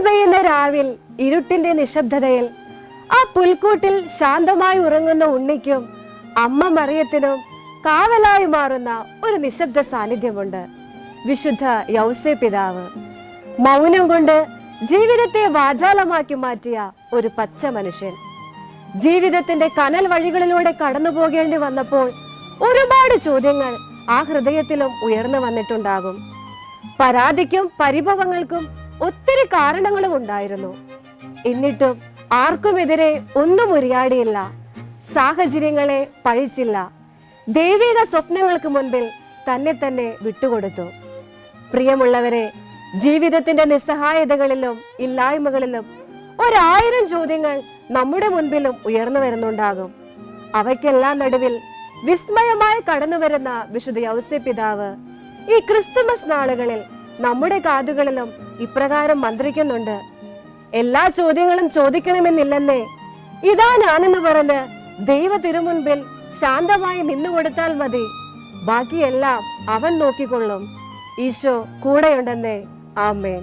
പെയ്യുന്ന രാവിൽ ഇരുട്ടിന്റെ നിശബ്ദതയിൽ ആ പുൽക്കൂട്ടിൽ ശാന്തമായി ഉറങ്ങുന്ന ഉണ്ണിക്കും അമ്മ മറിയത്തിനും കാവലായി മാറുന്ന ഒരു നിശബ്ദ സാന്നിധ്യമുണ്ട്. വിശുദ്ധ യൗസേ പിതാവ്. മൗനം കൊണ്ട് ജീവിതത്തെ വാചാലമാക്കി മാറ്റിയ ഒരു പച്ച മനുഷ്യൻ. ജീവിതത്തിന്റെ കനൽ വഴികളിലൂടെ കടന്നു പോകേണ്ടി വന്നപ്പോൾ ഒരുപാട് ചോദ്യങ്ങൾ ആ ഹൃദയത്തിലും ഉയർന്നു വന്നിട്ടുണ്ടാകും. പരാതിക്കും പരിഭവങ്ങൾക്കും ഒത്തിരി കാരണങ്ങളും ഉണ്ടായിരുന്നു. എന്നിട്ടും ആർക്കുമെതിരെ ഒന്നും ഉരിയാടിയില്ല, സാഹചര്യങ്ങളെ പഴിച്ചില്ല, ദൈവിക സ്വപ്നങ്ങൾക്ക് മുൻപിൽ തന്നെ വിട്ടുകൊടുത്തു. പ്രിയമുള്ളവരെ, ജീവിതത്തിന്റെ നിസ്സഹായതകളിലും ഇല്ലായ്മകളിലും 1000 ചോദ്യങ്ങൾ നമ്മുടെ മുൻപിലും ഉയർന്നു വരുന്നുണ്ടാകും. അവയ്ക്കെല്ലാം നടുവിൽ വിസ്മയമായി കടന്നു വരുന്ന വിശുദ്ധ യൗസേ പിതാവ് ഈ ക്രിസ്തുമസ് നാളുകളിൽ നമ്മുടെ കാതുകളിലും ഇപ്രകാരം മന്ത്രിക്കുന്നുണ്ട്. എല്ലാ ചോദ്യങ്ങളും ചോദിക്കണമെന്നില്ലെന്നേ, ഇതാ ഞാനെന്ന് പറഞ്ഞ് ദൈവ തിരുമുൻപിൽ ശാന്തമായി നിന്നുകൊടുത്താൽ മതി, ബാക്കിയെല്ലാം അവൻ നോക്കിക്കൊള്ളും. ഈശോ കൂടെയുണ്ടെന്നേ. ആമേൻ.